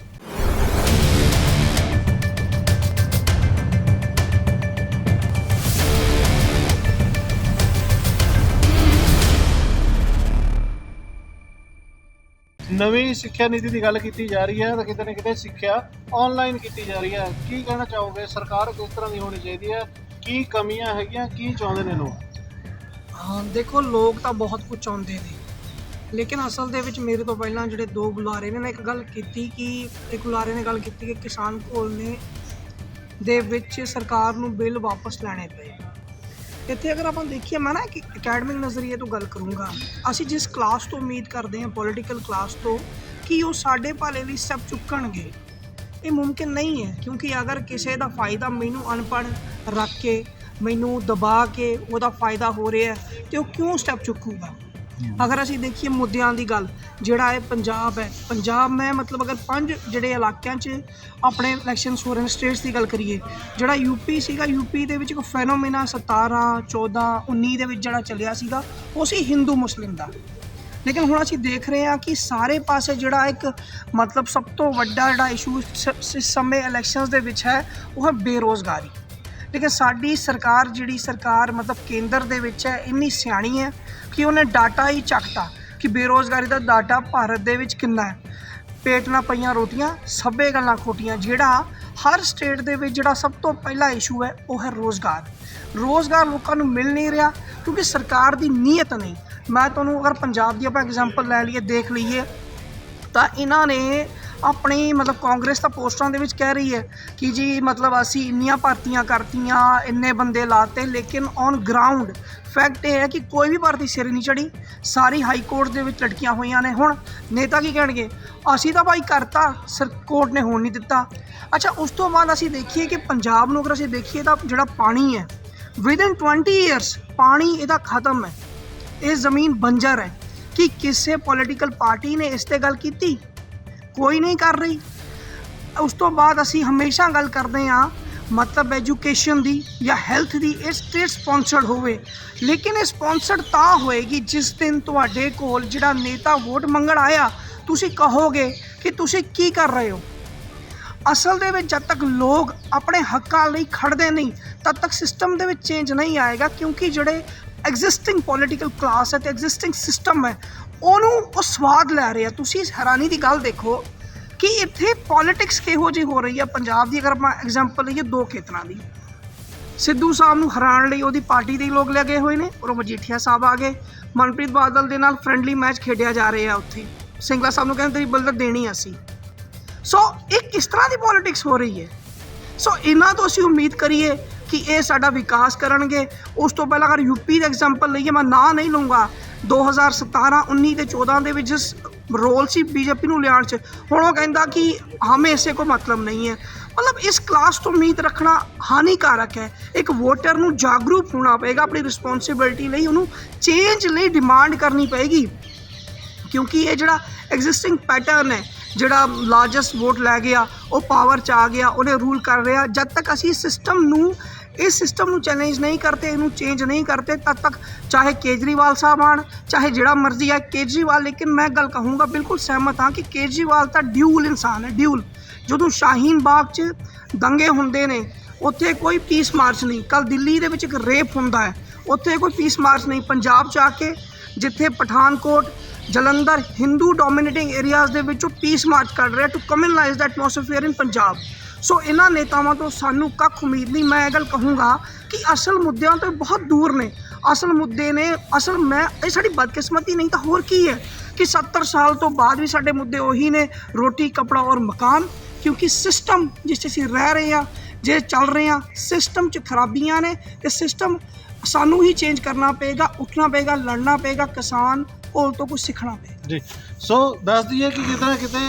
ਨਵੀਂ ਸਿੱਖਿਆ ਨੀਤੀ ਦੀ ਗੱਲ ਕੀਤੀ ਜਾ ਰਹੀ ਹੈ ਤਾਂ ਕਿਤੇ ਨਾ ਕਿਤੇ ਸਿੱਖਿਆ ਆਨਲਾਈਨ ਕੀਤੀ ਜਾ ਰਹੀ ਹੈ। ਕੀ ਕਹਿਣਾ ਚਾਹੋਗੇ, ਸਰਕਾਰ ਕਿਸ ਤਰ੍ਹਾਂ ਦੀ ਹੋਣੀ ਚਾਹੀਦੀ ਹੈ? ਕੀ ਕਮੀਆਂ ਹੈਗੀਆਂ, ਕੀ ਚਾਹੁੰਦੇ ਨੇ ਲੋਕ? ਹਾਂ ਦੇਖੋ, ਲੋਕ ਤਾਂ ਬਹੁਤ ਕੁਝ ਚਾਹੁੰਦੇ ਨੇ, ਲੇਕਿਨ ਅਸਲ ਦੇ ਵਿੱਚ ਮੇਰੇ ਤੋਂ ਪਹਿਲਾਂ ਜਿਹੜੇ ਦੋ ਬੁਲਾਰੇ ਨੇ ਇੱਕ ਗੱਲ ਕੀਤੀ ਕਿ ਇੱਕ ਬੁਲਾਰੇ ਨੇ ਗੱਲ ਕੀਤੀ ਕਿ ਕਿਸਾਨ ਘੋਲਨੇ ਦੇ ਵਿੱਚ ਸਰਕਾਰ ਨੂੰ ਬਿੱਲ ਵਾਪਸ ਲੈਣੇ ਪਏ। ਇੱਥੇ ਅਗਰ ਆਪਾਂ ਦੇਖੀਏ, ਮੈਂ ਨਾ ਇੱਕ ਅਕੈਡਮਿਕ ਨਜ਼ਰੀਏ ਤੋਂ ਗੱਲ ਕਰੂੰਗਾ। ਅਸੀਂ ਜਿਸ ਕਲਾਸ ਤੋਂ ਉਮੀਦ ਕਰਦੇ ਹਾਂ, ਪੋਲੀਟੀਕਲ ਕਲਾਸ ਤੋਂ, ਕਿ ਉਹ ਸਾਡੇ ਭਲੇ ਲਈ ਸਟੈਪ ਚੁੱਕਣਗੇ, ਇਹ ਮੁਮਕਿਨ ਨਹੀਂ ਹੈ। ਕਿਉਂਕਿ ਅਗਰ ਕਿਸੇ ਦਾ ਫਾਇਦਾ ਮੈਨੂੰ ਅਨਪੜ੍ਹ ਰੱਖ ਕੇ, ਮੈਨੂੰ ਦਬਾ ਕੇ ਉਹਦਾ ਫਾਇਦਾ ਹੋ ਰਿਹਾ ਤੇ ਉਹ ਕਿਉਂ ਸਟੈਪ ਚੁੱਕੂਗਾ? ਅਗਰ ਅਸੀਂ ਦੇਖੀਏ ਮੁੱਦਿਆਂ ਦੀ ਗੱਲ, ਜਿਹੜਾ ਇਹ ਪੰਜਾਬ ਹੈ, ਪੰਜਾਬ ਮੈਂ ਮਤਲਬ ਅਗਰ 5 ਜਿਹੜੇ ਇਲਾਕਿਆਂ 'ਚ ਆਪਣੇ ਇਲੈਕਸ਼ਨਸ ਹੋ ਰਹੇ ਨੇ, ਸਟੇਟਸ ਦੀ ਗੱਲ ਕਰੀਏ, ਜਿਹੜਾ ਯੂਪੀ ਸੀਗਾ, ਯੂਪੀ ਦੇ ਵਿੱਚ ਇੱਕ ਫੈਨੋਮੀਨਾ 17, 14, 19 ਦੇ ਵਿੱਚ ਜਿਹੜਾ ਚੱਲਿਆ ਸੀਗਾ, ਉਹ ਸੀ ਹਿੰਦੂ ਮੁਸਲਿਮ ਦਾ। ਲੇਕਿਨ ਹੁਣ ਅਸੀਂ ਦੇਖ ਰਹੇ ਹਾਂ ਕਿ ਸਾਰੇ ਪਾਸੇ ਜਿਹੜਾ ਇੱਕ ਮਤਲਬ ਸਭ ਤੋਂ ਵੱਡਾ ਜਿਹੜਾ ਇਸ਼ੂ ਇਸ ਸਮੇਂ ਇਲੈਕਸ਼ਨਸ ਦੇ ਵਿੱਚ ਹੈ, ਉਹ ਹੈ ਬੇਰੁਜ਼ਗਾਰੀ। ਲੇਕਿਨ ਸਾਡੀ ਸਰਕਾਰ, ਜਿਹੜੀ ਸਰਕਾਰ ਮਤਲਬ ਕੇਂਦਰ ਦੇ ਵਿੱਚ ਹੈ, ਇੰਨੀ ਸਿਆਣੀ ਹੈ ਕਿ ਉਹਨੇ ਡਾਟਾ ਹੀ ਚੱਕਤਾ ਕਿ ਬੇਰੁਜ਼ਗਾਰੀ ਦਾ ਡਾਟਾ ਭਾਰਤ ਦੇ ਵਿੱਚ ਕਿੰਨਾ ਹੈ। ਪੇਟ ਨਾਲ ਪਈਆਂ ਰੋਟੀਆਂ, ਸਭੇ ਗੱਲਾਂ ਖੋਟੀਆਂ। ਜਿਹੜਾ ਹਰ ਸਟੇਟ ਦੇ ਵਿੱਚ ਜਿਹੜਾ ਸਭ ਤੋਂ ਪਹਿਲਾ ਇਸ਼ੂ ਹੈ, ਉਹ ਹੈ ਰੋਜ਼ਗਾਰ। ਰੋਜ਼ਗਾਰ ਲੋਕਾਂ ਨੂੰ ਮਿਲ ਨਹੀਂ ਰਿਹਾ ਕਿਉਂਕਿ ਸਰਕਾਰ ਦੀ ਨੀਅਤ ਨਹੀਂ। ਮੈਂ ਤੁਹਾਨੂੰ ਅਗਰ ਪੰਜਾਬ ਦੀ ਆਪਾਂ ਐਗਜ਼ਾਮਪਲ ਲੈ ਲਈਏ, ਦੇਖ ਲਈਏ, ਤਾਂ ਇਹਨਾਂ ਨੇ ਆਪਣੀ ਮਤਲਬ ਕਾਂਗਰਸ ਤਾਂ ਪੋਸਟਰਾਂ ਦੇ ਵਿੱਚ ਕਹਿ ਰਹੀ ਹੈ ਕਿ ਜੀ ਮਤਲਬ ਅਸੀਂ ਇੰਨੀਆਂ ਭਰਤੀਆਂ ਕਰਤੀਆਂ, ਇੰਨੇ ਬੰਦੇ ਲਾਤੇ, ਲੇਕਿਨ ਔਨ ਗਰਾਊਂਡ ਫੈਕਟ ਇਹ ਹੈ ਕਿ ਕੋਈ ਵੀ ਭਰਤੀ ਸਿਰ ਨਹੀਂ ਚੜੀ, ਸਾਰੀ ਹਾਈ ਕੋਰਟ ਦੇ ਵਿੱਚ ਲਟਕੀਆਂ ਹੋਈਆਂ ਨੇ। ਹੁਣ ਨੇਤਾ ਕੀ ਕਹਿਣਗੇ, ਅਸੀਂ ਤਾਂ ਭਾਈ ਕਰਤਾ, ਕੋਰਟ ਨੇ ਹੋਣ ਨਹੀਂ ਦਿੱਤਾ। ਅੱਛਾ, ਉਸ ਤੋਂ ਬਾਅਦ ਅਸੀਂ ਦੇਖੀਏ ਕਿ ਪੰਜਾਬ ਨੂੰ ਅਗਰ ਅਸੀਂ ਦੇਖੀਏ ਤਾਂ ਜਿਹੜਾ ਪਾਣੀ ਹੈ ਵਿਦਿਨ 20 ਈਅਰਸ ਪਾਣੀ ਇਹਦਾ ਖਤਮ ਹੈ, ਇਹ ਜ਼ਮੀਨ ਬੰਜਰ ਹੈ। ਕਿ ਕਿਸੇ ਪੋਲੀਟੀਕਲ ਪਾਰਟੀ ਨੇ ਇਸ 'ਤੇ ਗੱਲ ਕੀਤੀ? ਕੋਈ ਨਹੀਂ ਕਰ ਰਹੀ। ਉਸ ਤੋਂ ਬਾਅਦ ਅਸੀਂ ਹਮੇਸ਼ਾ ਗੱਲ ਕਰਦੇ ਹਾਂ ਮਤਲਬ ਐਜੂਕੇਸ਼ਨ ਦੀ ਜਾਂ ਹੈਲਥ ਦੀ, ਇਹ ਸਟੇਟ ਸਪੌਂਸਰਡ ਹੋਵੇ, ਲੇਕਿਨ ਇਹ ਸਪੌਂਸਰਡ ਤਾਂ ਹੋਏਗੀ ਜਿਸ ਦਿਨ ਤੁਹਾਡੇ ਕੋਲ ਜਿਹੜਾ ਨੇਤਾ ਵੋਟ ਮੰਗਣ ਆਇਆ ਤੁਸੀਂ ਕਹੋਗੇ ਕਿ ਤੁਸੀਂ ਕੀ ਕਰ ਰਹੇ ਹੋ। ਅਸਲ ਦੇ ਵਿੱਚ ਜਦ ਤੱਕ ਲੋਕ ਆਪਣੇ ਹੱਕਾਂ ਲਈ ਖੜਦੇ ਨਹੀਂ ਤਦ ਤੱਕ ਸਿਸਟਮ ਦੇ ਵਿੱਚ ਚੇਂਜ ਨਹੀਂ ਆਏਗਾ, ਕਿਉਂਕਿ ਜਿਹੜੇ ਐਗਜ਼ਿਸਟਿੰਗ ਪੋਲੀਟੀਕਲ ਕਲਾਸ ਹੈ ਅਤੇ ਐਗਜ਼ਿਸਟਿੰਗ ਸਿਸਟਮ ਹੈ ਉਹਨੂੰ ਉਹ ਸਵਾਦ ਲੈ ਰਿਹਾ। ਤੁਸੀਂ ਇਸ ਹੈਰਾਨੀ ਦੀ ਗੱਲ ਦੇਖੋ ਕਿ ਇੱਥੇ ਪੋਲੀਟਿਕਸ ਕਿਹੋ ਜਿਹੀ ਹੋ ਰਹੀ ਹੈ ਪੰਜਾਬ ਦੀ। ਅਗਰ ਆਪਾਂ ਐਗਜ਼ਾਮਪਲ ਲਈਏ 2 ਖੇਤਰਾਂ ਦੀ, ਸਿੱਧੂ ਸਾਹਿਬ ਨੂੰ ਹਰਾਉਣ ਲਈ ਉਹਦੀ ਪਾਰਟੀ ਦੇ ਲੋਕ ਲੱਗੇ ਹੋਏ ਨੇ ਔਰ ਮਜੀਠੀਆ ਸਾਹਿਬ ਆ ਗਏ, ਮਨਪ੍ਰੀਤ ਬਾਦਲ ਦੇ ਨਾਲ ਫਰੈਂਡਲੀ ਮੈਚ ਖੇਡਿਆ ਜਾ ਰਿਹਾ ਉੱਥੇ, ਸਿੰਗਲਾ ਸਾਹਿਬ ਨੂੰ ਕਹਿੰਦੇ ਤੇਰੀ ਬਲਦਰ ਦੇਣੀ ਅਸੀਂ। ਸੋ ਇਹ ਕਿਸ ਤਰ੍ਹਾਂ ਦੀ ਪੋਲੀਟਿਕਸ ਹੋ ਰਹੀ ਹੈ। ਸੋ ਇਹਨਾਂ ਤੋਂ ਅਸੀਂ ਉਮੀਦ ਕਰੀਏ ਕਿ ਇਹ ਸਾਡਾ ਵਿਕਾਸ ਕਰਨਗੇ। ਉਸ ਤੋਂ ਪਹਿਲਾਂ ਅਗਰ ਯੂਪੀ ਦਾ ਐਗਜ਼ਾਮਪਲ ਲਈਏ, ਮੈਂ ਨਾਂ ਨਹੀਂ ਲਊਂਗਾ, 2017, 19 ਤੇ 14 ਦੇ ਵਿੱਚ ਜਿਸ ਰੋਲ ਸੀ ਬੀਜੇਪੀ ਨੂੰ ਲਿਆਉਣ 'ਚ, ਹੁਣ ਉਹ ਕਹਿੰਦਾ ਕਿ ਹਮੇ ਇਸੇ ਕੋ ਮਤਲਬ ਨਹੀਂ ਹੈ। ਮਤਲਬ ਇਸ ਕਲਾਸ ਤੋਂ ਉਮੀਦ ਰੱਖਣਾ ਹਾਨੀਕਾਰਕ ਹੈ। ਇੱਕ ਵੋਟਰ ਨੂੰ ਜਾਗਰੂਕ ਹੋਣਾ ਪਏਗਾ ਆਪਣੀ ਰਿਸਪੌਂਸਿਬਿਲਟੀ ਲਈ, ਉਹਨੂੰ ਚੇਂਜ ਲਈ ਡਿਮਾਂਡ ਕਰਨੀ ਪਏਗੀ, ਕਿਉਂਕਿ ਇਹ ਜਿਹੜਾ ਐਗਜ਼ਿਸਟਿੰਗ ਪੈਟਰਨ ਹੈ, ਜਿਹੜਾ ਲਾਰਜੈਸਟ ਵੋਟ ਲੈ ਗਿਆ ਉਹ ਪਾਵਰ 'ਚ ਆ ਗਿਆ, ਉਹਨੇ ਰੂਲ ਕਰ ਰਿਹਾ। ਜਦ ਤੱਕ ਅਸੀਂ ਇਸ ਸਿਸਟਮ ਨੂੰ ਚੈਲੰਜ ਨਹੀਂ ਕਰਤੇ, ਇਹਨੂੰ ਚੇਂਜ ਨਹੀਂ ਕਰਤੇ, ਤਦ ਤੱਕ ਚਾਹੇ ਕੇਜਰੀਵਾਲ ਸਾਹਿਬ ਆਉਣ, ਚਾਹੇ ਜਿਹੜਾ ਮਰਜ਼ੀ ਹੈ ਕੇਜਰੀਵਾਲ। ਲੇਕਿਨ ਮੈਂ ਗੱਲ ਕਹੂੰਗਾ, ਬਿਲਕੁਲ ਸਹਿਮਤ ਹਾਂ ਕਿ ਕੇਜਰੀਵਾਲ ਤਾਂ ਡਿਊਲ ਇਨਸਾਨ ਹੈ, ਡਿਊਲ। ਜਦੋਂ ਸ਼ਾਹੀਨ ਬਾਗ 'ਚ ਦੰਗੇ ਹੁੰਦੇ ਨੇ ਉੱਥੇ ਕੋਈ ਪੀਸ ਮਾਰਚ ਨਹੀਂ, ਕੱਲ੍ਹ ਦਿੱਲੀ ਦੇ ਵਿੱਚ ਇੱਕ ਰੇਪ ਹੁੰਦਾ ਹੈ ਉੱਥੇ ਕੋਈ ਪੀਸ ਮਾਰਚ ਨਹੀਂ, ਪੰਜਾਬ 'ਚ ਆ ਕੇ ਜਿੱਥੇ ਪਠਾਨਕੋਟ, ਜਲੰਧਰ ਹਿੰਦੂ ਡੋਮੀਨੇਟਿੰਗ ਏਰੀਆਜ਼ ਦੇ ਵਿੱਚੋਂ ਪੀਸ ਮਾਰਚ ਕਰ ਰਿਹਾ ਟੂ ਕਮਿਊਨਲਾਈਜ਼ ਦਾ ਐਟਮੋਸਫੇਅਰ ਇਨ ਪੰਜਾਬ। ਸੋ ਇਹਨਾਂ ਨੇਤਾਵਾਂ ਤੋਂ ਸਾਨੂੰ ਕੱਖ ਉਮੀਦ ਨਹੀਂ। ਮੈਂ ਇਹ ਗੱਲ ਕਹੂੰਗਾ ਕਿ ਅਸਲ ਮੁੱਦਿਆਂ ਤੋਂ ਬਹੁਤ ਦੂਰ ਨੇ। ਅਸਲ ਮੁੱਦੇ ਨੇ, ਇਹ ਸਾਡੀ ਬਦਕਿਸਮਤੀ ਨਹੀਂ ਤਾਂ ਹੋਰ ਕੀ ਹੈ ਕਿ 70 ਸਾਲ ਤੋਂ ਬਾਅਦ ਵੀ ਸਾਡੇ ਮੁੱਦੇ ਉਹੀ ਨੇ, ਰੋਟੀ, ਕੱਪੜਾ ਔਰ ਮਕਾਨ। ਕਿਉਂਕਿ ਸਿਸਟਮ ਜਿਸ 'ਚ ਅਸੀਂ ਰਹਿ ਰਹੇ ਹਾਂ, ਜੇ ਚੱਲ ਰਹੇ ਹਾਂ, ਸਿਸਟਮ 'ਚ ਖਰਾਬੀਆਂ ਨੇ ਅਤੇ ਸਿਸਟਮ ਸਾਨੂੰ ਹੀ ਚੇਂਜ ਕਰਨਾ ਪਏਗਾ, ਉੱਠਣਾ ਪਏਗਾ, ਲੜਨਾ ਪਏਗਾ, ਕਿਸਾਨ ਕੋਲ ਤੋਂ ਕੁਝ ਸਿੱਖਣਾ ਪਏਗਾ ਜੀ। ਸੋ ਦੱਸ ਦਈਏ ਕਿ ਕਿਤੇ ਨਾ ਕਿਤੇ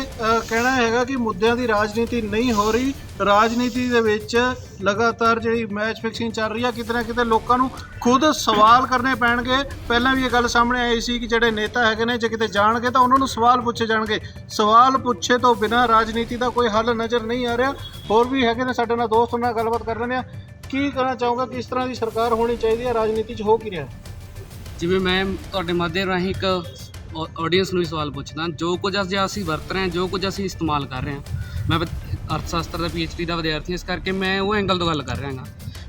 ਕਹਿਣਾ ਹੈਗਾ ਕਿ ਮੁੱਦਿਆਂ ਦੀ ਰਾਜਨੀਤੀ ਨਹੀਂ ਹੋ ਰਹੀ, ਰਾਜਨੀਤੀ ਦੇ ਵਿੱਚ ਲਗਾਤਾਰ ਜਿਹੜੀ ਮੈਚ ਫਿਕਸਿੰਗ ਚੱਲ ਰਹੀ ਹੈ, ਕਿਤੇ ਨਾ ਕਿਤੇ ਲੋਕਾਂ ਨੂੰ ਖੁਦ ਸਵਾਲ ਕਰਨੇ ਪੈਣਗੇ। ਪਹਿਲਾਂ ਵੀ ਇਹ ਗੱਲ ਸਾਹਮਣੇ ਆਈ ਸੀ ਕਿ ਜਿਹੜੇ ਨੇਤਾ ਹੈਗੇ ਨੇ ਜੇ ਕਿਤੇ ਜਾਣਗੇ ਤਾਂ ਉਹਨਾਂ ਨੂੰ ਸਵਾਲ ਪੁੱਛੇ ਜਾਣਗੇ। ਸਵਾਲ ਪੁੱਛੇ ਤੋਂ ਬਿਨਾਂ ਰਾਜਨੀਤੀ ਦਾ ਕੋਈ ਹੱਲ ਨਜ਼ਰ ਨਹੀਂ ਆ ਰਿਹਾ। ਹੋਰ ਵੀ ਹੈਗੇ ਨੇ ਸਾਡੇ ਨਾਲ ਦੋਸਤ, ਉਹਨਾਂ ਨਾਲ ਗੱਲਬਾਤ ਕਰ ਲੈਂਦੇ ਹਾਂ। ਕੀ ਕਹਿਣਾ ਚਾਹੂੰਗਾ, ਕਿਸ ਤਰ੍ਹਾਂ ਦੀ ਸਰਕਾਰ ਹੋਣੀ ਚਾਹੀਦੀ ਹੈ, ਰਾਜਨੀਤੀ 'ਚ ਹੋ ਕੀ ਰਿਹਾ? ਜਿਵੇਂ ਮੈਂ ਤੁਹਾਡੇ ਮਾਧਿਅਮ ਰਾਹੀਂ ਇੱਕ ਆਡੀਅנס ਨੂੰ ਵੀ ਸਵਾਲ ਪੁੱਛਦਾ, ਜੋ ਕੁਝ ਅਸੀਂ ਵਰਤ ਰਹੇ ਹਾਂ, ਜੋ ਕੁਝ ਅਸੀਂ ਇਸਤੇਮਾਲ ਕਰ ਰਹੇ ਹਾਂ, ਮੈਂ ਅਰਥ ਸ਼ਾਸਤਰ ਦਾ PhD ਦਾ ਵਿਦਿਆਰਥੀ, ਇਸ ਕਰਕੇ ਮੈਂ ਉਹ ਐਂਗਲ ਤੋਂ ਗੱਲ ਕਰ ਰਿਹਾ ਹਾਂ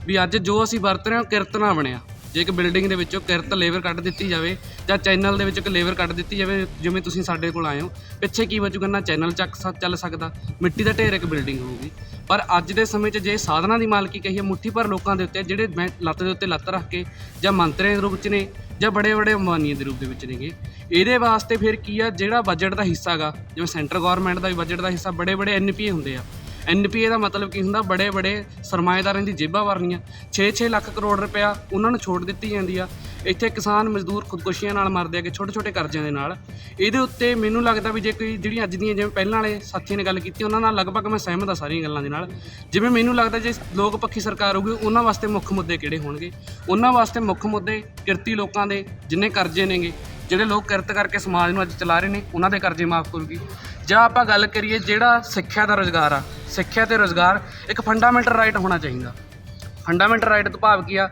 ਵੀ ਅੱਜ ਜੋ ਅਸੀਂ ਵਰਤ ਰਹੇ ਹਾਂ ਕਿਰਤ ਨਾ ਬਣਿਆ। ਜੇ ਇੱਕ ਬਿਲਡਿੰਗ ਦੇ ਵਿੱਚੋਂ ਕਿਰਤ ਲੇਬਰ ਕੱਢ ਦਿੱਤੀ ਜਾਵੇ ਜਾਂ ਚੈਨਲ ਦੇ ਵਿੱਚ ਇੱਕ ਲੇਬਰ ਕੱਢ ਦਿੱਤੀ ਜਾਵੇ, ਜਿਵੇਂ ਤੁਸੀਂ ਸਾਡੇ ਕੋਲ ਆਏ ਹੋ, ਪਿੱਛੇ ਕੀ ਬਚੂਗਾ? ਨਾ ਚੈਨਲ ਚੱਲ ਸਕਦਾ, ਮਿੱਟੀ ਦਾ ਢੇਰ ਇੱਕ ਬਿਲਡਿੰਗ ਹੋਊਗੀ। ਪਰ ਅੱਜ ਦੇ ਸਮੇਂ 'ਚ ਜੇ ਸਾਧਨਾਂ ਦੀ ਮਾਲਕੀ ਕਹੀਏ ਮੁੱਠੀ ਭਰ ਲੋਕਾਂ ਦੇ ਉੱਤੇ, ਜਿਹੜੇ ਲੱਤ ਦੇ ਉੱਤੇ ਲੱਤ ਰੱਖ ਕੇ ਜਾਂ ਮੰਤਰੀਆਂ ਦੇ ਰੂਪ 'ਚ ਨੇ ਜਾਂ ਬੜੇ ਅੰਬਾਨੀਆਂ ਦੇ ਰੂਪ ਦੇ ਵਿੱਚ ਨੇਗੇ, ਇਹਦੇ ਵਾਸਤੇ ਫਿਰ ਕੀ ਆ, ਜਿਹੜਾ ਬਜਟ ਦਾ ਹਿੱਸਾ ਗਾ, ਜਿਵੇਂ ਸੈਂਟਰ ਗੌਰਮੈਂਟ ਦਾ ਵੀ ਬਜਟ ਦਾ ਹਿੱਸਾ ਬੜੇ NPA ਹੁੰਦੇ ਆ। NPA ਦਾ ਮਤਲਬ ਕੀ ਹੁੰਦਾ? ਬੜੇ ਸਰਮਾਏਦਾਰਾਂ ਦੀ ਜੇਬਾਂ ਭਰਨੀਆਂ। 6-6 ਲੱਖ ਕਰੋੜ ਰੁਪਇਆ ਉਹਨਾਂ ਨੂੰ ਛੋਟ ਦਿੱਤੀ ਜਾਂਦੀ ਆ। ਇੱਥੇ ਕਿਸਾਨ ਮਜ਼ਦੂਰ ਖੁਦਕੁਸ਼ੀਆਂ ਨਾਲ ਮਰਦੇ ਆ ਕਿ ਛੋਟੇ ਕਰਜ਼ਿਆਂ ਦੇ ਨਾਲ। ਇਹਦੇ ਉੱਤੇ ਮੈਨੂੰ ਲੱਗਦਾ ਵੀ ਜੇ ਕੋਈ ਜਿਹੜੀਆਂ ਅੱਜ ਦੀਆਂ, ਜਿਵੇਂ ਪਹਿਲਾਂ ਵਾਲੇ ਸਾਥੀਆਂ ਨੇ ਗੱਲ ਕੀਤੀ, ਉਹਨਾਂ ਨਾਲ ਲਗਭਗ ਮੈਂ ਸਹਿਮਤ ਹਾਂ ਸਾਰੀਆਂ ਗੱਲਾਂ ਦੇ ਨਾਲ। ਜਿਵੇਂ ਮੈਨੂੰ ਲੱਗਦਾ ਜੇ ਲੋਕ ਪੱਖੀ ਸਰਕਾਰ ਹੋਊਗੀ, ਉਹਨਾਂ ਵਾਸਤੇ ਮੁੱਖ ਮੁੱਦੇ ਕਿਹੜੇ ਹੋਣਗੇ? ਉਹਨਾਂ ਵਾਸਤੇ ਮੁੱਖ ਮੁੱਦੇ ਕਿਰਤੀ ਲੋਕਾਂ ਦੇ ਜਿੰਨੇ ਕਰਜ਼ੇ ਨੇਗੇ, ਜਿਹੜੇ ਲੋਕ ਕਿਰਤ ਕਰਕੇ ਸਮਾਜ ਨੂੰ ਅੱਜ ਚਲਾ ਰਹੇ ਨੇ, ਉਹਨਾਂ ਦੇ ਕਰਜ਼ੇ ਮਾਫ ਕਰੂਗੀ। ਜਾਂ ਆਪਾਂ ਗੱਲ ਕਰੀਏ ਜਿਹੜਾ ਸਿੱਖਿਆ ਦਾ ਰੁਜ਼ਗਾਰ ਆ, ਸਿੱਖਿਆ ਤੇ ਰੁਜ਼ਗਾਰ ਇੱਕ ਫੰਡਾਮੈਂਟਲ ਰਾਈਟ ਹੋਣਾ ਚਾਹੀਦਾ। ਫੰਡਾਮੈਂਟਲ ਰਾਈਟ ਤੋਂ ਭਾਵ ਕੀ ਆ?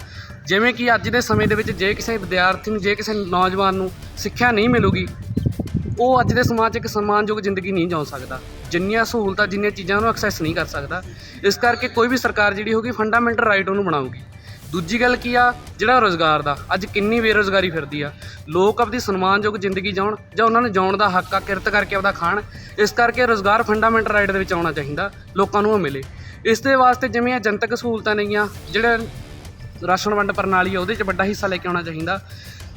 ਜਿਵੇਂ ਕਿ ਅੱਜ ਦੇ ਸਮੇਂ ਦੇ ਵਿੱਚ ਜੇ ਕਿਸੇ ਵਿਦਿਆਰਥੀ ਨੂੰ, ਜੇ ਕਿਸੇ ਨੌਜਵਾਨ ਨੂੰ ਸਿੱਖਿਆ ਨਹੀਂ ਮਿਲੂਗੀ, ਉਹ ਅੱਜ ਦੇ ਸਮਾਜ 'ਚ ਇੱਕ ਸਨਮਾਨਯੋਗ ਜ਼ਿੰਦਗੀ ਨਹੀਂ ਜਿਉ ਸਕਦਾ। ਜਿੰਨੀਆਂ ਸਹੂਲਤਾਂ, ਜਿੰਨੀਆਂ ਚੀਜ਼ਾਂ ਉਹਨੂੰ ਐਕਸੈਸ ਨਹੀਂ ਕਰ ਸਕਦਾ। ਇਸ ਕਰਕੇ ਕੋਈ ਵੀ ਸਰਕਾਰ ਜਿਹੜੀ ਹੋਊਗੀ ਫੰਡਾਮੈਂਟਲ ਰਾਈਟ ਉਹਨੂੰ ਬਣਾਊਗੀ। ਦੂਜੀ ਗੱਲ ਕੀ ਆ? ਜਿਹੜਾ ਰੁਜ਼ਗਾਰ ਦਾ, ਅੱਜ ਕਿੰਨੀ ਬੇਰੁਜ਼ਗਾਰੀ ਫਿਰਦੀ ਆ। ਲੋਕ ਆਪਣੀ ਸਨਮਾਨਯੋਗ ਜ਼ਿੰਦਗੀ ਜਿਉਣ ਜਾਂ ਉਹਨਾਂ ਨੂੰ ਜਿਉਣ ਦਾ ਹੱਕ ਆ, ਕਿਰਤ ਕਰਕੇ ਆਪਦਾ ਖਾਣ। ਇਸ ਕਰਕੇ ਰੁਜ਼ਗਾਰ ਫੰਡਾਮੈਂਟਲ ਰਾਈਟ ਦੇ ਵਿੱਚ ਆਉਣਾ ਚਾਹੀਦਾ, ਲੋਕਾਂ ਨੂੰ ਉਹ ਮਿਲੇ। ਇਸ ਦੇ ਵਾਸਤੇ ਜਿਵੇਂ ਜਨਤਕ ਸਹੂਲਤਾਂ ਨੇਗੀਆਂ, ਜਿਹੜਾ ਰਾਸ਼ਨ ਵੰਡ ਪ੍ਰਣਾਲੀ ਆ, ਉਹਦੇ 'ਚ ਵੱਡਾ ਹਿੱਸਾ ਲੈ ਕੇ ਆਉਣਾ ਚਾਹੀਦਾ।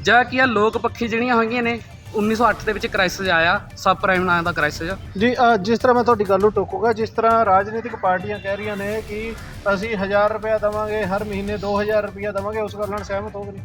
ਜਾਂ ਕੀ ਆ, ਲੋਕ ਪੱਖੀ ਜਿਹੜੀਆਂ ਹੈਗੀਆਂ ਨੇ, 1908 ਦੇ ਵਿੱਚ ਕ੍ਰਾਈਸਿਸ ਆਇਆ, ਸਬ ਪ੍ਰਾਈਮ ਨਾਂ ਦਾ ਕ੍ਰਾਈਸਿਸ। ਜੀ, ਜਿਸ ਤਰ੍ਹਾਂ ਮੈਂ ਤੁਹਾਡੀ ਗੱਲ ਨੂੰ ਟੋਕੂਗਾ, ਜਿਸ ਤਰ੍ਹਾਂ ਰਾਜਨੀਤਿਕ ਪਾਰਟੀਆਂ ਕਹਿ ਰਹੀਆਂ ਨੇ ਕਿ ਅਸੀਂ 1000 ਰੁਪਇਆ ਦੇਵਾਂਗੇ, ਹਰ ਮਹੀਨੇ 2000 ਰੁਪਇਆ ਦੇਵਾਂਗੇ, ਉਸ ਗੱਲ ਨਾਲ ਸਹਿਮਤ ਹੋ ਗਏ?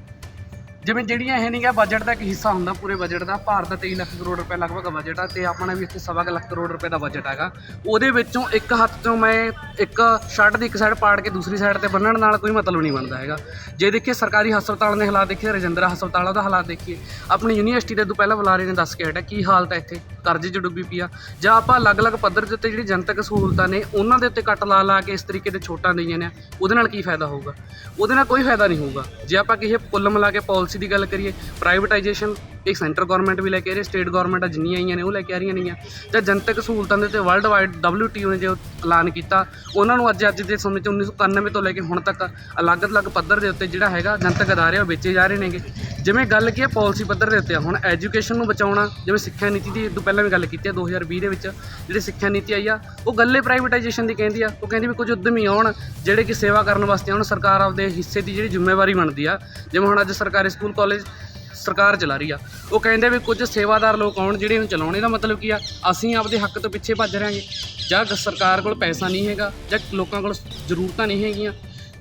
ਜਿਵੇਂ ਜਿਹੜੀਆਂ ਇਹ ਨਹੀਂ ਗਾ ਬਜਟ ਦਾ ਇੱਕ ਹਿੱਸਾ ਹੁੰਦਾ ਪੂਰੇ ਬਜਟ ਦਾ। ਭਾਰਤ ਦਾ 23 ਲੱਖ ਕਰੋੜ ਰੁਪਏ ਲਗਭਗ ਬਜਟ ਆ ਤੇ ਆਪਣਾ ਵੀ ਇੱਥੇ 1.25 ਲੱਖ ਕਰੋੜ ਰੁਪਏ ਦਾ ਬਜਟ ਹੈਗਾ। ਉਹਦੇ ਵਿੱਚੋਂ ਇੱਕ ਹੱਥ ਤੋਂ ਮੈਂ ਇੱਕ ਸ਼ਰਟ ਦੀ ਇੱਕ ਸਾਈਡ ਪਾੜ ਕੇ ਦੂਸਰੀ ਸਾਈਡ ਤੇ ਬੰਨਣ ਨਾਲ ਕੋਈ ਮਤਲਬ ਨਹੀਂ ਬਣਦਾ ਹੈਗਾ। ਜੇ ਦੇਖੀਏ ਸਰਕਾਰੀ ਹਸਪਤਾਲਾਂ ਦੇ ਹਾਲਾਤ ਦੇਖੀਏ, ਰਜਿੰਦਰਾ ਹਸਪਤਾਲ ਉਹਦਾ ਹਾਲਾਤ ਦੇਖੀਏ, ਆਪਣੀ ਯੂਨੀਵਰਸਿਟੀ ਦੇ ਤੋਂ ਪਹਿਲਾਂ ਬੁਲਾਰੇ ਨੇ ਦੱਸ ਕੇ ਹਟਿਆ ਕੀ ਹਾਲਤ ਹੈ ਇੱਥੇ, ਕਰਜ਼ੇ 'ਚ ਡੁੱਬੀ ਪਈ ਆ। ਜਾਂ ਆਪਾਂ ਅਲੱਗ-ਅਲੱਗ ਪੱਧਰ ਦੇ ਉੱਤੇ ਜਿਹੜੀ ਜਨਤਕ ਸਹੂਲਤਾਂ ਨੇ ਉਹਨਾਂ ਦੇ ਉੱਤੇ ਕੱਟ ਲਾ ਕੇ ਇਸ ਤਰੀਕੇ ਦੇ ਛੋਟਾਂ ਦਈਆਂ ਨੇ, ਉਹਦੇ ਨਾਲ ਕੀ ਫਾਇਦਾ ਹੋਊਗਾ? ਉਹਦੇ ਨਾਲ ਕੋਈ ਫਾਇਦਾ ਨਹੀਂ ਹੋਊਗਾ। ਜੇ ਆਪਾਂ ਕਿਸੇ ਕੁੱਲ ਮਿਲਾ ਕੇ ਪਾਲਿਸੀ ਦੀ ਗੱਲ ਕਰੀਏ, ਪ੍ਰਾਈਵੇਟਾਈਜੇਸ਼ਨ ਇੱਕ ਸੈਂਟਰ ਗਵਰਨਮੈਂਟ ਵੀ ਲੈ ਕੇ ਆ ਰਹੀ, ਸਟੇਟ ਗਵਰਨਮੈਂਟਾਂ ਜਿੰਨੀਆਂ ਆਈਆਂ ਨੇ ਉਹ ਲੈ ਕੇ ਆ ਰਹੀਆਂ ਨੇਗੀਆਂ। ਜਾਂ ਜਨਤਕ ਸਹੂਲਤਾਂ ਦੇ ਉੱਤੇ ਵਰਲਡ ਵਾਈਡ WTO ਨੇ ਜੋ ਐਲਾਨ ਕੀਤਾ, ਉਹਨਾਂ ਨੂੰ ਅੱਜ ਦੇ ਸਮੇਂ 'ਚ 1991 ਤੋਂ ਲੈ ਕੇ ਹੁਣ ਤੱਕ ਅਲੱਗ-ਅਲੱਗ ਪੱਧਰ ਦੇ ਉੱਤੇ ਜਿਹੜਾ ਹੈਗਾ ਜਨਤਕ ਅਦਾਰੇ ਉਹ ਵੇਚੇ ਜਾ ਰਹੇ ਨੇਗੇ। ਜਿਵੇਂ ਗੱਲ ਕੀ ਹੈ ਪਾਲਿਸੀ ਪੱਧਰ ਦੇ ਉੱਤੇ ਹੁਣ ਐਜੂਕੇਸ਼ਨ ਨੂੰ ਬਚਾਉਣਾ, ਜਿਵੇਂ ਸਿੱਖਿਆ ਨੀਤੀ ਦੀ ਤੋਂ ਪਹਿਲਾਂ ਵੀ ਗੱਲ ਕੀਤੀ ਹੈ 2020 ਦੇ ਵਿੱਚ ਜਿਹੜੀ ਸਿੱਖਿਆ ਨੀਤੀ ਆਈ ਆ ਉਹ ਗੱਲੇ ਪ੍ਰਾਈਵੇਟਾਈਜੇਸ਼ਨ ਦੀ ਕਹਿੰਦੀ ਆ। ਉਹ ਕਹਿੰਦੀ ਵੀ ਕੁਝ ਉੱਦਮੀ ਆਉਣ ਜਿਹੜੇ ਕਿ ਸੇਵਾ ਕਰਨ ਵਾਸਤੇ ਆਉਣ, ਸਰਕਾਰ ਆਪਦੇ ਹਿੱਸੇ ਦੀ ਜਿਹੜੀ ਜ਼ਿੰਮੇਵਾਰੀ ਬਣਦੀ ਆ। ਜਿਵੇਂ ਹੁਣ ਅੱਜ ਸਰਕਾਰੀ ਸਕੂਲ ਕਾਲਜ ਸਰਕਾਰ ਚਲਾ ਰਹੀ ਆ, ਉਹ ਕਹਿੰਦੇ ਵੀ ਕੁਝ ਸੇਵਾਦਾਰ ਲੋਕ ਆਉਣ ਜਿਹੜੇ ਇਹਨੂੰ ਚਲਾਉਣ। ਇਹਦਾ ਮਤਲਬ ਕੀ ਆ? ਅਸੀਂ ਆਪਦੇ ਹੱਕ ਤੋਂ ਪਿੱਛੇ ਭੱਜ ਰਹੇ ਜਾਂ ਸਰਕਾਰ ਕੋਲ ਪੈਸਾ ਨਹੀਂ ਹੈਗਾ ਜਾਂ ਲੋਕਾਂ ਕੋਲ ਜ਼ਰੂਰਤਾਂ ਨਹੀਂ ਹੈਗੀਆਂ।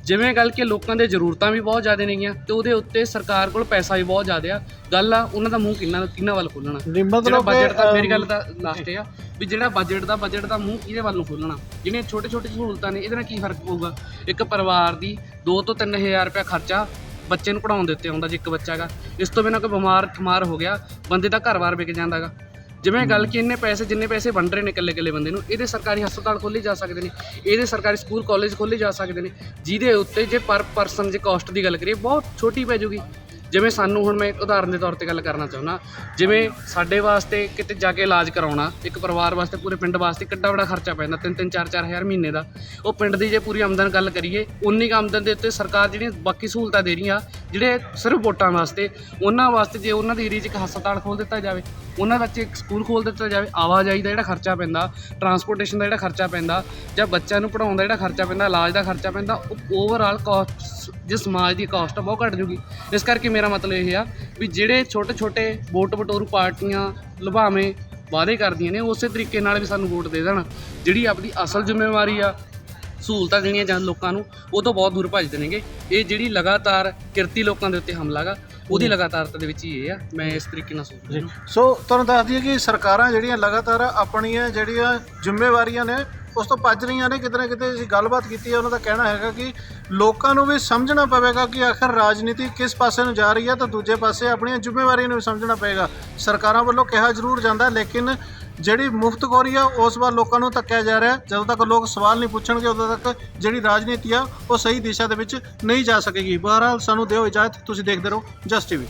ਜਿਵੇਂ ਗੱਲ ਕਿ ਲੋਕਾਂ ਦੇ ਜ਼ਰੂਰਤਾਂ ਵੀ ਬਹੁਤ ਜ਼ਿਆਦਾ ਨੇਗੀਆਂ ਤੇ ਉਹਦੇ ਉੱਤੇ ਸਰਕਾਰ ਕੋਲ ਪੈਸਾ ਵੀ ਬਹੁਤ ਜ਼ਿਆਦਾ ਆ। ਗੱਲ ਆ ਉਹਨਾਂ ਦਾ ਮੂੰਹ ਕਿੰਨਾ ਵੱਲ ਖੋਲ੍ਹਣਾ। ਜਿਹੜਾ ਬਜਟ ਦਾ, ਮੇਰੀ ਗੱਲ ਤਾਂ ਲਾਸਟ ਆ ਵੀ ਜਿਹੜਾ ਬਜਟ ਦਾ ਮੂੰਹ ਕਿਹਦੇ ਵੱਲ ਨੂੰ ਖੋਲ੍ਹਣਾ। ਜਿਹੜੀਆਂ ਛੋਟੇ ਸਹੂਲਤਾਂ ਨੇ ਇਹਦੇ ਨਾਲ ਕੀ ਫਰਕ ਪਊਗਾ? ਇੱਕ ਪਰਿਵਾਰ ਦੀ 2 ਤੋਂ 3 ਹਜ਼ਾਰ ਰੁਪਇਆ ਖਰਚਾ ਬੱਚੇ ਨੂੰ ਪੜ੍ਹਾਉਣ ਦੇ ਉੱਤੇ ਆਉਂਦਾ ਜੇ ਇੱਕ ਬੱਚਾ ਹੈਗਾ। ਇਸ ਤੋਂ ਬਿਨਾਂ ਕੋਈ ਬਿਮਾਰ ਹੋ ਗਿਆ, ਬੰਦੇ ਦਾ ਘਰ-ਬਾਰ ਵਿਕ ਜਾਂਦਾ ਗਾ। ਜਿਵੇਂ ਗੱਲ ਕਿ ਜਿੰਨੇ ਪੈਸੇ ਵੰਡ ਰਹੇ ਨੇ ਇਕੱਲੇ ਬੰਦੇ ਨੂੰ, ਇਹਦੇ ਸਰਕਾਰੀ ਹਸਪਤਾਲ ਖੋਲ੍ਹੇ ਜਾ ਸਕਦੇ ਨੇ, ਇਹਦੇ ਸਰਕਾਰੀ ਸਕੂਲ ਕਾਲਜ ਖੋਲ੍ਹੇ ਜਾ ਸਕਦੇ ਨੇ, ਜਿਹਦੇ ਉੱਤੇ ਜੇ ਪਰ ਪਰਸਨ ਜੇ ਕਾਸਟ ਦੀ ਗੱਲ ਕਰੀਏ ਬਹੁਤ ਛੋਟੀ ਪੈ ਜੂਗੀ। ਜਿਵੇਂ ਸਾਨੂੰ ਹੁਣ ਮੈਂ ਉਦਾਹਰਨ ਦੇ ਤੌਰ ਤੇ ਗੱਲ ਕਰਨਾ ਚਾਹੁੰਦਾ, ਜਿਵੇਂ ਸਾਡੇ ਵਾਸਤੇ ਕਿਤੇ ਜਾ ਕੇ ਇਲਾਜ ਕਰਾਉਣਾ, ਇੱਕ ਪਰਿਵਾਰ ਵਾਸਤੇ ਪੂਰੇ ਪਿੰਡ ਵਾਸਤੇ ਕਿੱਡਾ ਵੱਡਾ ਖਰਚਾ ਪੈਂਦਾ 3-3 4-4 ਹਜ਼ਾਰ ਮਹੀਨੇ ਦਾ। ਉਹ ਪਿੰਡ ਦੀ ਜੇ ਪੂਰੀ ਆਮਦਨ ਗੱਲ ਕਰੀਏ, ਉਨੀ ਕੁ ਆਮਦਨ ਦੇ ਉੱਤੇ ਸਰਕਾਰ ਜਿਹੜੀਆਂ ਬਾਕੀ ਸਹੂਲਤਾਂ ਦੇ ਰਹੀਆਂ ਜਿਹੜੇ ਸਿਰਫ ਵੋਟਾਂ ਵਾਸਤੇ, ਉਹਨਾਂ ਵਾਸਤੇ ਜੇ ਉਹਨਾਂ ਦੀ ਏਰੀਆ 'ਚ ਇੱਕ ਹਸਪਤਾਲ ਖੋਲ੍ਹ ਦਿੱਤਾ ਜਾਵੇ, ਉਹਨਾਂ ਵਿੱਚ ਇੱਕ ਸਕੂਲ ਖੋਲ੍ਹ ਦਿੱਤਾ ਜਾਵੇ, ਆਵਾਜਾਈ ਦਾ ਜਿਹੜਾ ਖਰਚਾ ਪੈਂਦਾ, ਟਰਾਂਸਪੋਰਟੇਸ਼ਨ ਦਾ ਜਿਹੜਾ ਖਰਚਾ ਪੈਂਦਾ, ਜਾਂ ਬੱਚਿਆਂ ਨੂੰ ਪੜ੍ਹਾਉਣ ਦਾ ਜਿਹੜਾ ਖਰਚਾ ਪੈਂਦਾ, ਇਲਾਜ ਦਾ ਖਰਚਾ ਪੈਂਦਾ, ਉਹ ਓਵਰਆਲ ਕਾਸਟ ਜੇ ਸਮਾਜ ਦੀ ਕਾਸਟ ਆ ਬਹੁਤ ਘੱਟ ਜੂਗੀ। ਇਸ ਕਰਕੇ ਮੇਰਾ ਮਤਲਬ ਇਹ ਆ ਵੀ ਜਿਹੜੇ ਛੋਟੇ ਵੋਟ ਬਟੋਰੂ ਪਾਰਟੀਆਂ ਲੁਭਾਵੇਂ ਵਾਅਦੇ ਕਰਦੀਆਂ ਨੇ, ਉਸੇ ਤਰੀਕੇ ਨਾਲ ਵੀ ਸਾਨੂੰ ਵੋਟ ਦੇ ਦੇਣ। ਜਿਹੜੀ ਆਪਣੀ ਅਸਲ ਜ਼ਿੰਮੇਵਾਰੀ ਆ ਸਹੂਲਤਾਂ ਦੇਣੀਆਂ ਜਾਂ ਲੋਕਾਂ ਨੂੰ, ਉਹ ਤੋਂ ਬਹੁਤ ਦੂਰ ਭੱਜਦੇ ਨੇਗੇ। ਇਹ ਜਿਹੜੀ ਲਗਾਤਾਰ ਕਿਰਤੀ ਲੋਕਾਂ ਦੇ ਉੱਤੇ ਹਮਲਾ ਗਾ, ਉਹਦੀ ਲਗਾਤਾਰਤਾ ਦੇ ਵਿੱਚ ਹੀ ਇਹ ਆ। ਮੈਂ ਇਸ ਤਰੀਕੇ ਨਾਲ ਸੋਚਦਾ। ਸੋ ਤੁਹਾਨੂੰ ਦੱਸ ਦਈਏ ਕਿ ਸਰਕਾਰਾਂ ਜਿਹੜੀਆਂ ਲਗਾਤਾਰ ਆਪਣੀਆਂ ਜਿਹੜੀਆਂ ਜ਼ਿੰਮੇਵਾਰੀਆਂ ਨੇ ਉਸ ਤੋਂ ਭੱਜ ਰਹੀਆਂ ਨੇ। ਕਿਤੇ ਨਾ ਕਿਤੇ ਅਸੀਂ ਗੱਲਬਾਤ ਕੀਤੀ ਹੈ, ਉਹਨਾਂ ਦਾ ਕਹਿਣਾ ਹੈਗਾ ਕਿ ਲੋਕਾਂ ਨੂੰ ਵੀ ਸਮਝਣਾ ਪਵੇਗਾ ਕਿ ਆਖਰ ਰਾਜਨੀਤੀ ਕਿਸ ਪਾਸੇ ਨੂੰ ਜਾ ਰਹੀ ਹੈ, ਤਾਂ ਦੂਜੇ ਪਾਸੇ ਆਪਣੀਆਂ ਜ਼ਿੰਮੇਵਾਰੀਆਂ ਨੂੰ ਵੀ ਸਮਝਣਾ ਪਵੇਗਾ। ਸਰਕਾਰਾਂ ਵੱਲੋਂ ਕਿਹਾ ਜ਼ਰੂਰ ਜਾਂਦਾ, ਲੇਕਿਨ ਜਿਹੜੀ ਮੁਫਤਖੋਰੀ ਆ ਉਸ ਵੱਲ ਲੋਕਾਂ ਨੂੰ ਧੱਕਿਆ ਜਾ ਰਿਹਾ। ਜਦੋਂ ਤੱਕ ਲੋਕ ਸਵਾਲ ਨਹੀਂ ਪੁੱਛਣਗੇ ਉਦੋਂ ਤੱਕ ਜਿਹੜੀ ਰਾਜਨੀਤੀ ਆ ਉਹ ਸਹੀ ਦਿਸ਼ਾ ਦੇ ਵਿੱਚ ਨਹੀਂ ਜਾ ਸਕੇਗੀ। ਬਹਰਹਾਲ ਸਾਨੂੰ ਦਿਓ ਇਜਾਜ਼ਤ, ਤੁਸੀਂ ਦੇਖਦੇ ਰਹੋ ਜਸਟ ਟੀਵੀ।